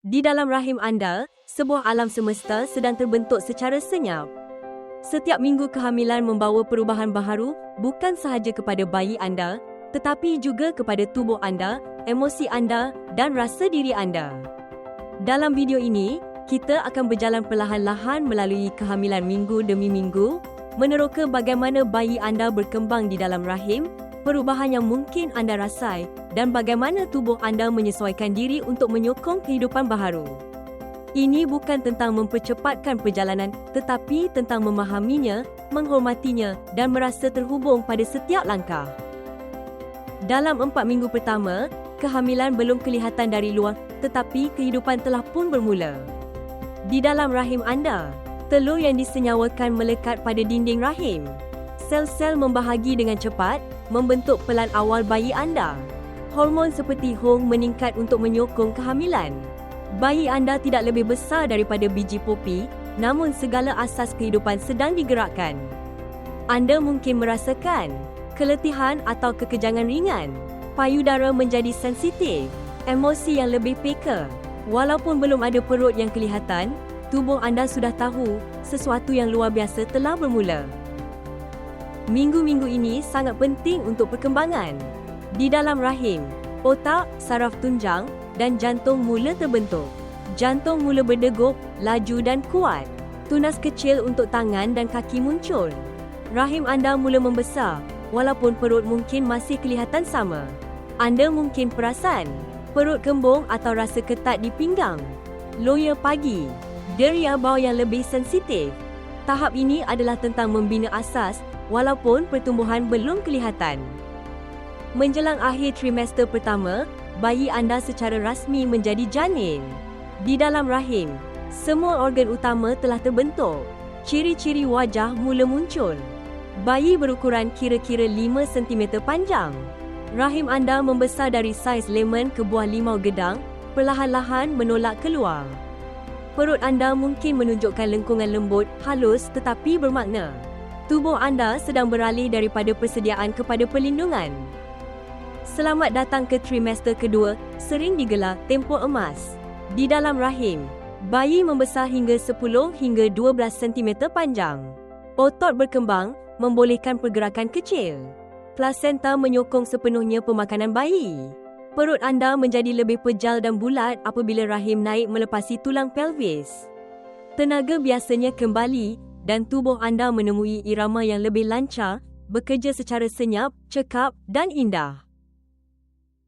Di dalam rahim anda, sebuah alam semesta sedang terbentuk secara senyap. Setiap minggu kehamilan membawa perubahan baharu bukan sahaja kepada bayi anda, tetapi juga kepada tubuh anda, emosi anda dan rasa diri anda. Dalam video ini, kita akan berjalan perlahan-lahan melalui kehamilan minggu demi minggu, meneroka bagaimana bayi anda berkembang di dalam rahim, perubahan yang mungkin anda rasai dan bagaimana tubuh anda menyesuaikan diri untuk menyokong kehidupan baharu. Ini bukan tentang mempercepatkan perjalanan, tetapi tentang memahaminya, menghormatinya dan merasa terhubung pada setiap langkah. Dalam 4 minggu pertama, kehamilan belum kelihatan dari luar, tetapi kehidupan telah pun bermula. Di dalam rahim anda, telur yang disenyawakan melekat pada dinding rahim. Sel-sel membahagi dengan cepat, membentuk pelan awal bayi anda. Hormon seperti HORMON meningkat untuk menyokong kehamilan. Bayi anda tidak lebih besar daripada biji popi, namun segala asas kehidupan sedang digerakkan. Anda mungkin merasakan keletihan atau kekejangan ringan, payudara menjadi sensitif, emosi yang lebih peka. Walaupun belum ada perut yang kelihatan, tubuh anda sudah tahu sesuatu yang luar biasa telah bermula. Minggu-minggu ini sangat penting untuk perkembangan. Di dalam rahim, otak, saraf tunjang dan jantung mula terbentuk. Jantung mula berdegup, laju dan kuat. Tunas kecil untuk tangan dan kaki muncul. Rahim anda mula membesar, walaupun perut mungkin masih kelihatan sama. Anda mungkin perasan perut kembung atau rasa ketat di pinggang. Loya pagi, deria bau yang lebih sensitif. Tahap ini adalah tentang membina asas, walaupun pertumbuhan belum kelihatan. Menjelang akhir trimester pertama, bayi anda secara rasmi menjadi janin. Di dalam rahim, semua organ utama telah terbentuk. Ciri-ciri wajah mula muncul. Bayi berukuran kira-kira 5 cm panjang. Rahim anda membesar dari saiz lemon ke buah limau gedang, perlahan-lahan menolak keluar. Perut anda mungkin menunjukkan lengkungan lembut, halus tetapi bermakna. Tubuh anda sedang beralih daripada persediaan kepada perlindungan. Selamat datang ke trimester kedua, sering digelar tempoh emas. Di dalam rahim, bayi membesar hingga 10 hingga 12 cm panjang. Otot berkembang, membolehkan pergerakan kecil. Plasenta menyokong sepenuhnya pemakanan bayi. Perut anda menjadi lebih pejal dan bulat apabila rahim naik melepasi tulang pelvis. Tenaga biasanya kembali dan tubuh anda menemui irama yang lebih lancar, bekerja secara senyap, cekap dan indah.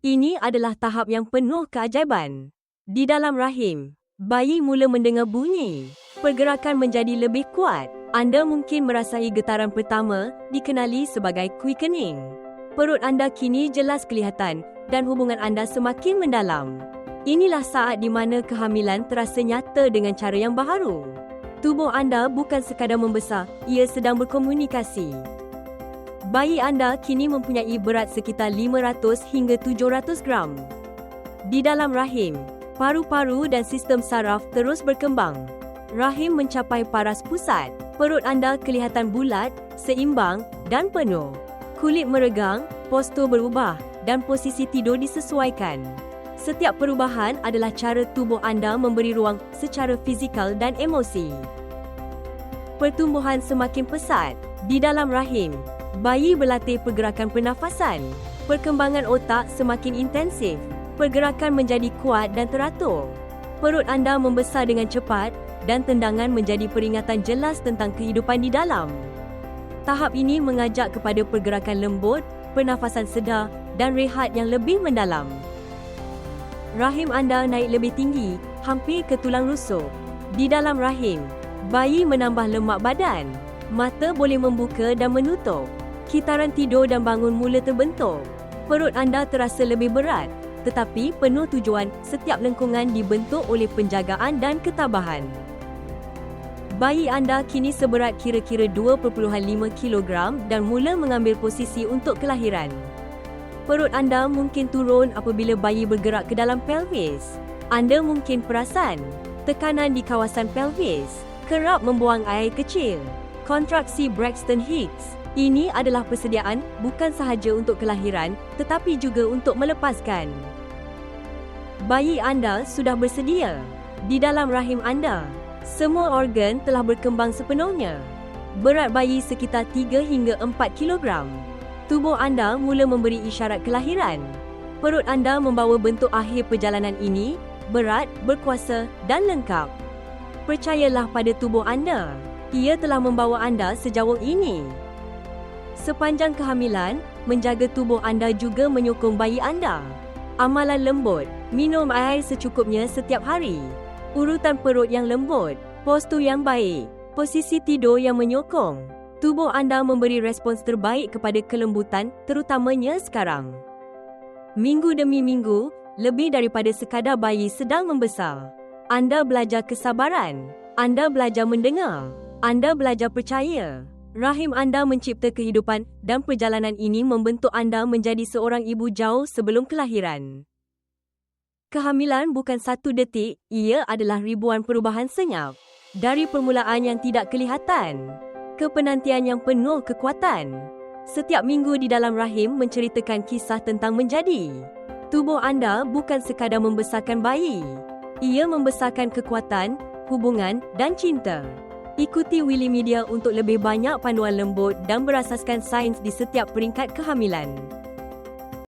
Ini adalah tahap yang penuh keajaiban. Di dalam rahim, bayi mula mendengar bunyi. Pergerakan menjadi lebih kuat. Anda mungkin merasai getaran pertama, dikenali sebagai quickening. Perut anda kini jelas kelihatan dan hubungan anda semakin mendalam. Inilah saat di mana kehamilan terasa nyata dengan cara yang baharu. Tubuh anda bukan sekadar membesar, ia sedang berkomunikasi. Bayi anda kini mempunyai berat sekitar 500 hingga 700 gram. Di dalam rahim, paru-paru dan sistem saraf terus berkembang. Rahim mencapai paras pusat. Perut anda kelihatan bulat, seimbang dan penuh. Kulit meregang, postur berubah dan posisi tidur disesuaikan. Setiap perubahan adalah cara tubuh anda memberi ruang secara fizikal dan emosi. Pertumbuhan semakin pesat. Di dalam rahim, bayi berlatih pergerakan pernafasan. Perkembangan otak semakin intensif. Pergerakan menjadi kuat dan teratur. Perut anda membesar dengan cepat dan tendangan menjadi peringatan jelas tentang kehidupan di dalam. Tahap ini mengajak kepada pergerakan lembut, pernafasan sedar dan rehat yang lebih mendalam. Rahim anda naik lebih tinggi, hampir ke tulang rusuk. Di dalam rahim, bayi menambah lemak badan. Mata boleh membuka dan menutup. Kitaran tidur dan bangun mula terbentuk. Perut anda terasa lebih berat, tetapi penuh tujuan. Setiap lengkungan dibentuk oleh penjagaan dan ketabahan. Bayi anda kini seberat kira-kira 2.5 kg dan mula mengambil posisi untuk kelahiran. Perut anda mungkin turun apabila bayi bergerak ke dalam pelvis. Anda mungkin perasan tekanan di kawasan pelvis, kerap membuang air kecil, kontraksi Braxton Hicks. Ini adalah persediaan bukan sahaja untuk kelahiran, tetapi juga untuk melepaskan. Bayi anda sudah bersedia di dalam rahim anda. Semua organ telah berkembang sepenuhnya. Berat bayi sekitar 3 hingga 4 kilogram. Tubuh anda mula memberi isyarat kelahiran. Perut anda membawa bentuk akhir perjalanan ini, berat, berkuasa dan lengkap. Percayalah pada tubuh anda. Ia telah membawa anda sejauh ini. Sepanjang kehamilan, menjaga tubuh anda juga menyokong bayi anda. Amalan lembut, minum air secukupnya setiap hari. Urutan perut yang lembut, postur yang baik, posisi tidur yang menyokong. Tubuh anda memberi respons terbaik kepada kelembutan, terutamanya sekarang. Minggu demi minggu, lebih daripada sekadar bayi sedang membesar. Anda belajar kesabaran. Anda belajar mendengar. Anda belajar percaya. Rahim anda mencipta kehidupan dan perjalanan ini membentuk anda menjadi seorang ibu jauh sebelum kelahiran. Kehamilan bukan 1 detik, ia adalah ribuan perubahan senyap. Dari permulaan yang tidak kelihatan, ke penantian yang penuh kekuatan. Setiap minggu di dalam rahim menceritakan kisah tentang menjadi. Tubuh anda bukan sekadar membesarkan bayi. Ia membesarkan kekuatan, hubungan dan cinta. Ikuti Willy Media untuk lebih banyak panduan lembut dan berasaskan sains di setiap peringkat kehamilan.